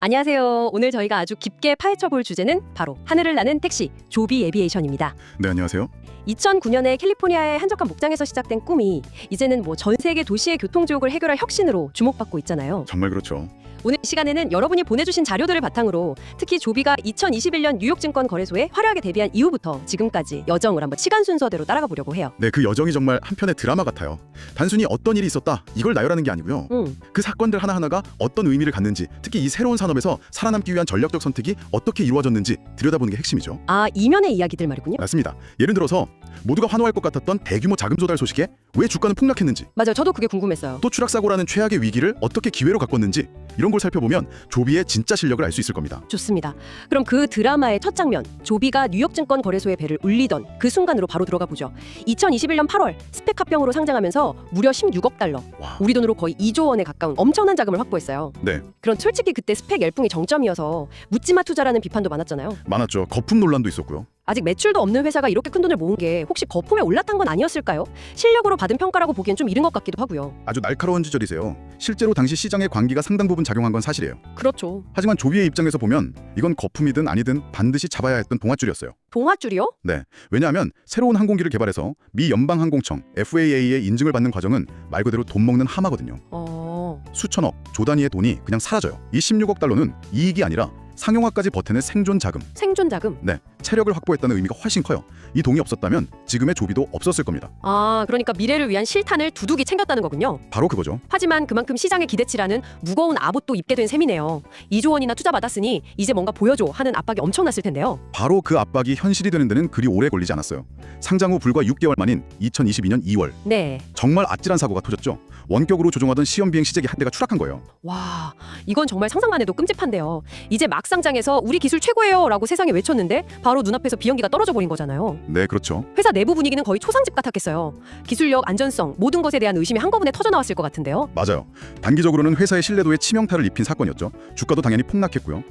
안녕하세요. 오늘 저희가 아주 깊게 파헤쳐 볼 주제는 바로 하늘을 나는 택시, 조비 에비에이션입니다. 네, 안녕하세요. 2009년에 캘리포니아의 한적한 목장에서 시작된 꿈이 이제는 전 세계 도시의 교통지옥을 해결할 혁신으로 주목받고 있잖아요. 정말 그렇죠. 오늘 이 시간에는 여러분이 보내주신 자료들을 바탕으로 특히 조비가 2021년 뉴욕증권거래소에 화려하게 데뷔한 이후부터 지금까지 여정을 한번 시간 순서대로 따라가 보려고 해요. 네, 그 여정이 정말 한편의 드라마 같아요. 단순히 어떤 일이 있었다, 이걸 나열하는 게 아니고요. 그 사건들 하나하나가 어떤 의미를 갖는지, 특히 이 새로운 산업에서 살아남기 위한 전략적 선택이 어떻게 이루어졌는지 들여다보는 게 핵심이죠. 아, 이면의 이야기들 말이군요. 맞습니다. 예를 들어서 모두가 환호할 것 같았던 대규모 자금 조달 소식에 왜 주가는 폭락했는지, 맞아요. 저도 그게 궁금했어요. 또 추락사고라는 최악의 위기를 어떻게 기회로 바꿨는지, 이런 걸 살펴보면 조비의 진짜 실력을 알 수 있을 겁니다. 좋습니다. 그럼 그 드라마의 첫 장면, 조비가 뉴욕증권거래소의 배를 울리던 그 순간으로 바로 들어가 보죠. 2021년 8월 스펙 합병으로 상장하면서 무려 16억 달러, 와. 우리 돈으로 거의 2조 원에 가까운 엄청난 자금을 확보했어요. 네, 그런 솔직히 그때 스펙 열풍이 정점이어서 묻지마 투자라는 비판도 많았잖아요. 많았죠. 거품 논란도 있었고요. 아직 매출도 없는 회사가 이렇게 큰 돈을 모은 게 혹시 거품에 올랐던 건 아니었을까요? 실력으로 받은 평가라고 보기엔 좀 이른 것 같기도 하고요. 아주 날카로운 지적이세요. 실제로 당시 시장의 관기가 상당 부분 작용한 건 사실이에요. 그렇죠. 하지만 조비의 입장에서 보면 이건 거품이든 아니든 반드시 잡아야 했던 동아줄이었어요. 동아줄이요? 네, 왜냐하면 새로운 항공기를 개발해서 미 연방항공청 FAA의 인증을 받는 과정은 말 그대로 돈 먹는 하마거든요. 수천억, 조 단위의 돈이 그냥 사라져요. 이 16억 달러는 이익이 아니라 상용화까지 버텨낸 생존 자금. 생존 자금? 네, 체력을 확보했다는 의미가 훨씬 커요. 이 돈이 없었다면 지금의 조비도 없었을 겁니다. 아, 그러니까 미래를 위한 실탄을 두둑이 챙겼다는 거군요. 바로 그거죠. 하지만 그만큼 시장의 기대치라는 무거운 아봇도 입게 된 셈이네요. 2조 원이나 투자 받았으니 이제 뭔가 보여줘 하는 압박이 엄청났을 텐데요. 바로 그 압박이 현실이 되는 데는 그리 오래 걸리지 않았어요. 상장 후 불과 6개월 만인 2022년 2월. 네. 정말 아찔한 사고가 터졌죠. 원격으로 조종하던 시험 비행 시제기 한 대가 추락한 거예요. 와, 이건 정말 상상만 해도 끔찍한데요. 이제 막 상장해서 우리 기술 최고예요 라고 세상에 외쳤는데 바로 눈앞에서 비행기가 떨어져 버린 거잖아요. 네, 그렇죠. 회사 내부 분위기는 거의 초상집 같았겠어요. 기술력, 안전성, 모든 것에 대한 의심이 한꺼번에 터져나왔을 것 같은데요. 맞아요. 단기적으로는 회사의 신뢰도에 치명타를 입힌 사건이었죠. 주가도 당연히 폭락했고요.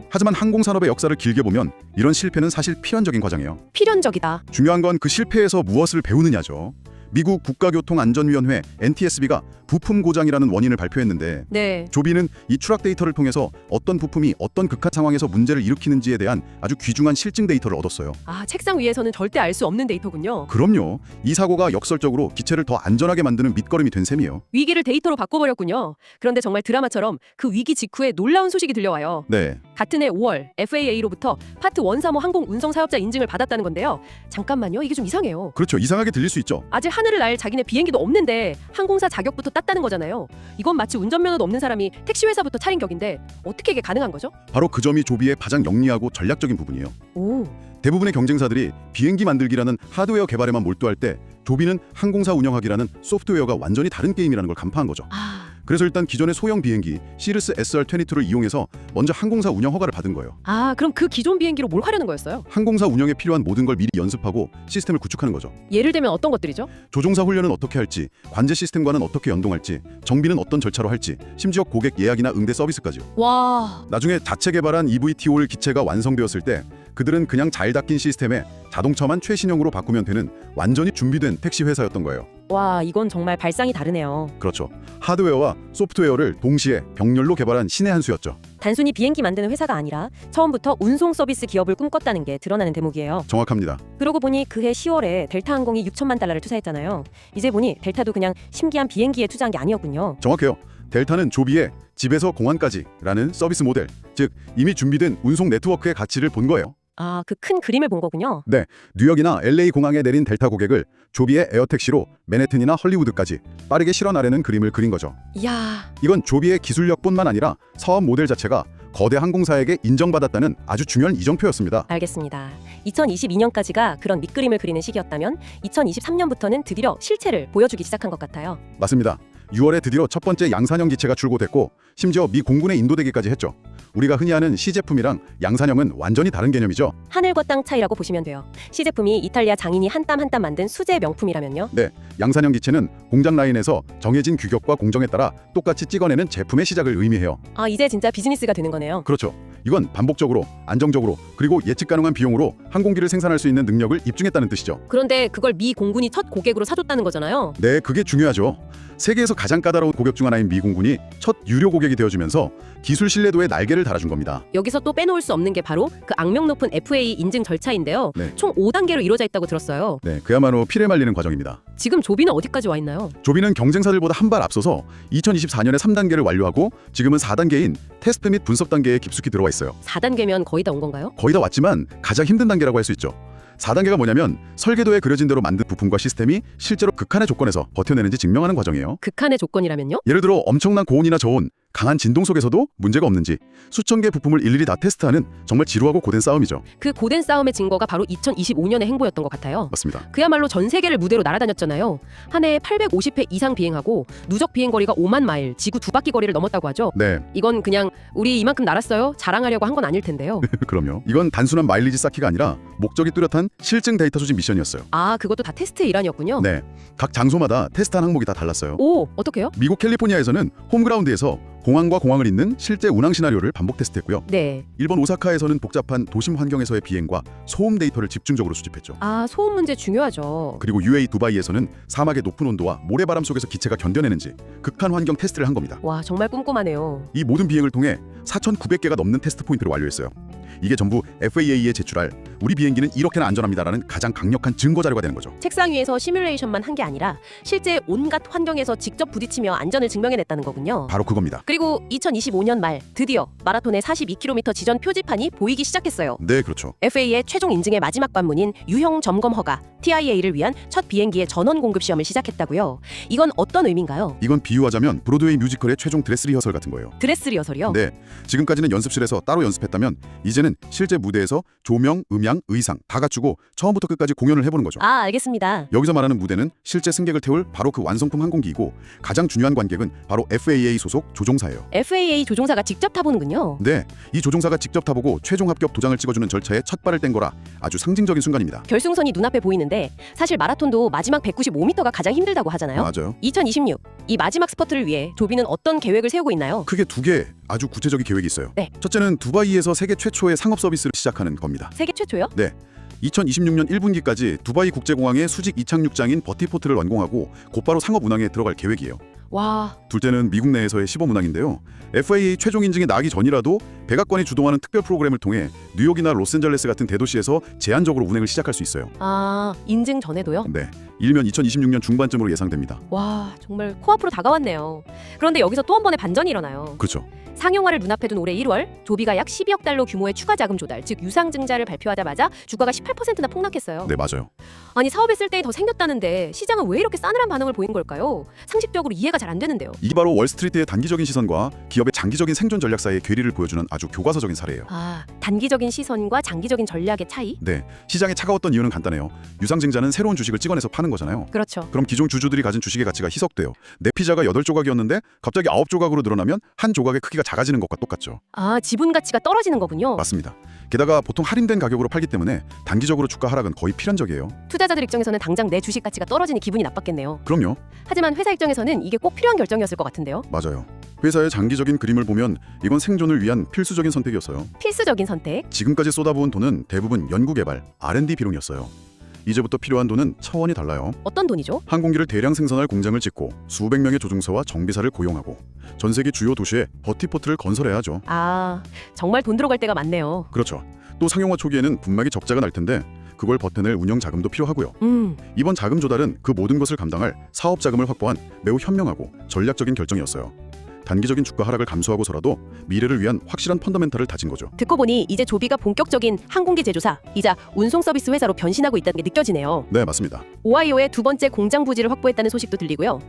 하지만 항공산업의 역사를 길게 보면 이런 실패는 사실 필연적인 과정이에요. 필연적이다. 중요한 건 그 실패에서 무엇을 배우느냐죠. 미국 국가교통안전위원회 NTSB가 부품 고장이라는 원인을 발표했는데 네. 조비는 이 추락 데이터를 통해서 어떤 부품이 어떤 극한 상황에서 문제를 일으키는지에 대한 아주 귀중한 실증 데이터를 얻었어요. 아, 책상 위에서는 절대 알 수 없는 데이터군요. 그럼요. 이 사고가 역설적으로 기체를 더 안전하게 만드는 밑거름이 된 셈이에요. 위기를 데이터로 바꿔버렸군요. 그런데 정말 드라마처럼 그 위기 직후에 놀라운 소식이 들려와요. 네. 같은 해 5월 FAA로부터 파트 135 항공 운송 사업자 인증을 받았다는 건데요. 잠깐만요. 이게 좀 이상해요. 그렇죠. 이상하게 들릴 수 있죠. 아직 하늘을 날 자기네 비행기도 없는데 항공사 자격부터 땄다는 거잖아요. 이건 마치 운전면허도 없는 사람이 택시회사부터 차린 격인데 어떻게 이게 가능한 거죠? 바로 그 점이 조비의 가장 영리하고 전략적인 부분이에요. 오, 대부분의 경쟁사들이 비행기 만들기라는 하드웨어 개발에만 몰두할 때 조비는 항공사 운영하기라는 소프트웨어가 완전히 다른 게임이라는 걸 간파한 거죠. 그래서 일단 기존의 소형 비행기 시리스 SR-22를 이용해서 먼저 항공사 운영 허가를 받은 거예요. 아, 그럼 그 기존 비행기로 뭘 하려는 거였어요? 항공사 운영에 필요한 모든 걸 미리 연습하고 시스템을 구축하는 거죠. 예를 들면 어떤 것들이죠? 조종사 훈련은 어떻게 할지, 관제 시스템과는 어떻게 연동할지, 정비는 어떤 절차로 할지, 심지어 고객 예약이나 응대 서비스까지요. 와, 나중에 자체 개발한 EVTOL 기체가 완성되었을 때 그들은 그냥 잘 닦인 시스템에 자동차만 최신형으로 바꾸면 되는 완전히 준비된 택시 회사였던 거예요. 와, 이건 정말 발상이 다르네요. 그렇죠. 하드웨어와 소프트웨어를 동시에 병렬로 개발한 신의 한 수였죠. 단순히 비행기 만드는 회사가 아니라 처음부터 운송 서비스 기업을 꿈꿨다는 게 드러나는 대목이에요. 정확합니다. 그러고 보니 그해 10월에 델타항공이 6천만 달러를 투자했잖아요. 이제 보니 델타도 그냥 심기한 비행기에 투자한 게 아니었군요. 정확해요. 델타는 조비의 집에서 공항까지라는 서비스 모델, 즉 이미 준비된 운송 네트워크의 가치를 본 거예요. 아, 그 큰 그림을 본 거군요. 네, 뉴욕이나 LA 공항에 내린 델타 고객을 조비의 에어택시로 맨해튼이나 헐리우드까지 빠르게 실어나르는 그림을 그린 거죠. 이야, 이건 조비의 기술력뿐만 아니라 사업 모델 자체가 거대 항공사에게 인정받았다는 아주 중요한 이정표였습니다. 알겠습니다. 2022년까지가 그런 밑그림을 그리는 시기였다면 2023년부터는 드디어 실체를 보여주기 시작한 것 같아요. 맞습니다. 6월에 드디어 첫 번째 양산형 기체가 출고됐고 심지어 미 공군에 인도되기까지 했죠. 우리가 흔히 아는 C제품이랑 양산형은 완전히 다른 개념이죠. 하늘과 땅 차이라고 보시면 돼요. C제품이 이탈리아 장인이 한 땀 한 땀 만든 수제 명품이라면요. 네, 양산형 기체는 공장 라인에서 정해진 규격과 공정에 따라 똑같이 찍어내는 제품의 시작을 의미해요. 아, 이제 진짜 비즈니스가 되는 거네요. 그렇죠. 이건 반복적으로, 안정적으로, 그리고 예측 가능한 비용으로 항공기를 생산할 수 있는 능력을 입증했다는 뜻이죠. 그런데 그걸 미 공군이 첫 고객으로 사줬다는 거잖아요. 네, 그게 중요하죠. 세계에서 가장 까다로운 고객 중 하나인 미 공군이 첫 유료 고객이 되어주면서 기술 신뢰도에 날개를 달아준 겁니다. 여기서 또 빼놓을 수 없는 게 바로 그 악명 높은 FAA 인증 절차인데요. 네. 총 5단계로 이루어져 있다고 들었어요. 네, 그야말로 피를 말리는 과정입니다. 지금 조비는 어디까지 와 있나요? 조비는 경쟁사들보다 한 발 앞서서 2024년에 3단계를 완료하고 지금은 4단계인 테스트 및 분석 단계에 깊숙이 들어와 있어요. 4단계면 거의 다 온 건가요? 거의 다 왔지만 가장 힘든 단계라고 할 수 있죠. 4단계가 뭐냐면 설계도에 그려진 대로 만든 부품과 시스템이 실제로 극한의 조건에서 버텨내는지 증명하는 과정이에요. 극한의 조건이라면요? 예를 들어 엄청난 고온이나 저온, 강한 진동 속에서도 문제가 없는지 수천 개의 부품을 일일이 다 테스트하는 정말 지루하고 고된 싸움이죠. 그 고된 싸움의 증거가 바로 2025년의 행보였던 것 같아요. 맞습니다. 그야말로 전 세계를 무대로 날아다녔잖아요. 한 해에 850회 이상 비행하고 누적 비행거리가 5만 마일, 지구 2바퀴 거리를 넘었다고 하죠. 네, 이건 그냥 우리 이만큼 날았어요 자랑하려고 한 건 아닐 텐데요. 그럼요. 이건 단순한 마일리지 쌓기가 아니라 목적이 뚜렷한 실증 데이터 수집 미션이었어요. 아, 그것도 다 테스트의 일환이었군요. 네, 각 장소마다 테스트한 항목이 다 달랐어요. 오, 어떡해요? 미국 캘리포니아에서는 홈그라운드에서 공항과 공항을 잇는 실제 운항 시나리오를 반복 테스트했고요. 네. 일본 오사카에서는 복잡한 도심 환경에서의 비행과 소음 데이터를 집중적으로 수집했죠. 아, 소음 문제 중요하죠. 그리고 UAE 두바이에서는 사막의 높은 온도와 모래바람 속에서 기체가 견뎌내는지 극한 환경 테스트를 한 겁니다. 와, 정말 꼼꼼하네요. 이 모든 비행을 통해 4,900개가 넘는 테스트 포인트를 완료했어요. 이게 전부 FAA에 제출할 우리 비행기는 이렇게나 안전합니다라는 가장 강력한 증거 자료가 되는 거죠. 책상 위에서 시뮬레이션만 한 게 아니라 실제 온갖 환경에서 직접 부딪히며 안전을 증명해냈다는 거군요. 바로 그겁니다. 그리고 2025년 말 드디어 마라톤의 42km 지전 표지판이 보이기 시작했어요. 네, 그렇죠. FAA의 최종 인증의 마지막 관문인 유형 점검 허가 TIA를 위한 첫 비행기의 전원 공급 시험을 시작했다고요. 이건 어떤 의미인가요? 이건 비유하자면 브로드웨이 뮤지컬의 최종 드레스 리허설 같은 거예요. 드레스 리허설이요? 네, 지금까지는 연습실에서 따로 연습했다면 이제는 실제 무대에서 조명, 음향, 의상 다 갖추고 처음부터 끝까지 공연을 해보는 거죠. 아, 알겠습니다. 여기서 말하는 무대는 실제 승객을 태울 바로 그 완성품 항공기이고 가장 중요한 관객은 바로 FAA 소속 조종사예요. FAA 조종사가 직접 타보는군요. 네, 이 조종사가 직접 타보고 최종 합격 도장을 찍어주는 절차에 첫 발을 뗀 거라 아주 상징적인 순간입니다. 결승선이 눈앞에 보이는데 사실 마라톤도 마지막 195m가 가장 힘들다고 하잖아요. 맞아요. 2026, 이 마지막 스퍼트를 위해 조비는 어떤 계획을 세우고 있나요? 크게 두 개 아주 구체적인 계획이 있어요. 네. 첫째는 두바이에서 세계 최초의 상업 서비스를 시작하는 겁니다. 세계 최초요? 네. 2026년 1분기까지 두바이 국제공항의 수직 이착륙장인 버티포트를 완공하고 곧바로 상업 운항에 들어갈 계획이에요. 와, 둘째는 미국 내에서의 시범 운항인데요. FAA 최종 인증이 나기 전이라도 백악관이 주도하는 특별 프로그램을 통해 뉴욕이나 로스앤젤레스 같은 대도시에서 제한적으로 운행을 시작할 수 있어요. 아, 인증 전에도요? 네, 일면 2026년 중반쯤으로 예상됩니다. 와, 정말 코앞으로 다가왔네요. 그런데 여기서 또 한 번의 반전이 일어나요. 그렇죠. 상용화를 눈앞에 둔 올해 1월, 조비가 약 12억 달러 규모의 추가 자금 조달, 즉 유상증자를 발표하자마자 주가가 18%나 폭락했어요. 네, 맞아요. 아니, 사업에 쓸 때 더 생겼다는데 시장은 왜 이렇게 싸늘한 반응을 보인 걸까요? 상식적으로 이해가 잘 안 되는데요. 이게 바로 월스트리트의 단기적인 시선과 기업의 장기적인 생존 전략 사이의 괴리를 보여주는 아주 교과서적인 사례예요. 아, 단기적인 시선과 장기적인 전략의 차이? 네, 시장에 차가웠던 이유는 간단해요. 유상증자는 새로운 주식을 찍어내서 파는 거잖아요. 그렇죠. 그럼 기존 주주들이 가진 주식의 가치가 희석돼요. 내 피자가 8조각이었는데 갑자기 9조각으로 늘어나면 한 조각의 크기가 작아지는 것과 똑같죠. 아, 지분 가치가 떨어지는 거군요. 맞습니다. 게다가 보통 할인된 가격으로 팔기 때문에 단기적으로 주가 하락은 거의 필연적이에요. 투자자들 입장에서는 당장 내 주식 가치가 떨어지니 기분이 나빴겠네요. 그럼요. 하지만 회사 입장에서는 이게 꼭 필요한 결정이었을 것 같은데요. 맞아요. 회사의 장기적인 그림을 보면 이건 생존을 위한 필수적인 선택이었어요. 필수적인 선택. 지금까지 쏟아부은 돈은 대부분 연구개발, R&D 비용이었어요. 이제부터 필요한 돈은 차원이 달라요. 어떤 돈이죠? 항공기를 대량 생산할 공장을 짓고 수백 명의 조종사와 정비사를 고용하고 전 세계 주요 도시에 버티포트를 건설해야 하죠. 아, 정말 돈 들어갈 때가 많네요. 그렇죠. 또 상용화 초기에는 분명히 적자가 날 텐데 그걸 버텨낼 운영 자금도 필요하고요. 이번 자금 조달은 그 모든 것을 감당할 사업 자금을 확보한 매우 현명하고 전략적인 결정이었어요. 단기적인 주가 하락을 감수하고서라도 미래를 위한 확실한 펀더멘탈을 다진 거죠. 듣고 보니 이제 조비가 본격적인 항공기 제조사이자 운송 서비스 회사로 변신하고 있다는 게 느껴지네요. 네, 맞습니다. 오하이오에 두 번째 공장 부지를 확보했다는 소식도 들리고요.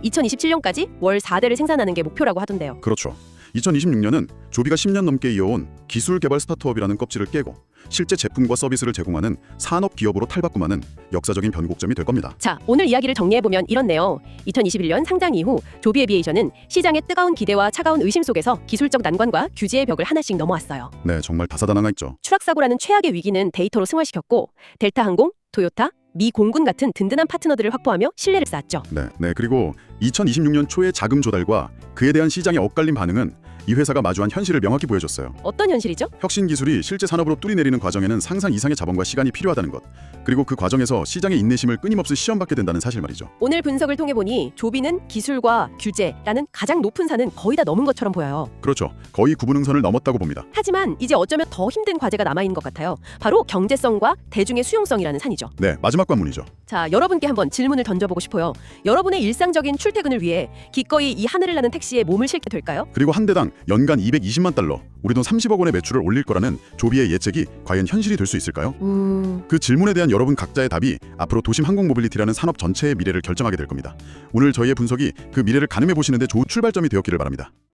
2027년까지 월 4대를 생산하는 게 목표라고 하던데요. 그렇죠. 2026년은 조비가 10년 넘게 이어온 기술 개발 스타트업이라는 껍질을 깨고 실제 제품과 서비스를 제공하는 산업 기업으로 탈바꿈하는 역사적인 변곡점이 될 겁니다. 자, 오늘 이야기를 정리해보면 이렇네요. 2021년 상장 이후 조비 에비에이션은 시장의 뜨거운 기대와 차가운 의심 속에서 기술적 난관과 규제의 벽을 하나씩 넘어왔어요. 네, 정말 다사다난했죠. 추락사고라는 최악의 위기는 데이터로 승화시켰고 델타항공, 토요타, 미 공군 같은 든든한 파트너들을 확보하며 신뢰를 쌓았죠. 네. 그리고 2026년 초의 자금 조달과 그에 대한 시장의 엇갈린 반응은 이 회사가 마주한 현실을 명확히 보여줬어요. 어떤 현실이죠? 혁신 기술이 실제 산업으로 뚫어내리는 과정에는 상상 이상의 자본과 시간이 필요하다는 것, 그리고 그 과정에서 시장의 인내심을 끊임없이 시험받게 된다는 사실 말이죠. 오늘 분석을 통해 보니 조비는 기술과 규제라는 가장 높은 산은 거의 다 넘은 것처럼 보여요. 그렇죠. 거의 구분응선을 넘었다고 봅니다. 하지만 이제 어쩌면 더 힘든 과제가 남아있는 것 같아요. 바로 경제성과 대중의 수용성이라는 산이죠. 네, 마지막 관문이죠. 자, 여러분께 한번 질문을 던져보고 싶어요. 여러분의 일상적인 출퇴근을 위해 기꺼이 이 하늘을 나는 택시에 몸을 실게 될까요? 그리고 한 대당 연간 220만 달러, 우리 돈 30억 원의 매출을 올릴 거라는 조비의 예측이 과연 현실이 될 수 있을까요? 그 질문에 대한 여러분 각자의 답이 앞으로 도심 항공 모빌리티라는 산업 전체의 미래를 결정하게 될 겁니다. 오늘 저희의 분석이 그 미래를 가늠해 보시는데 좋은 출발점이 되었기를 바랍니다.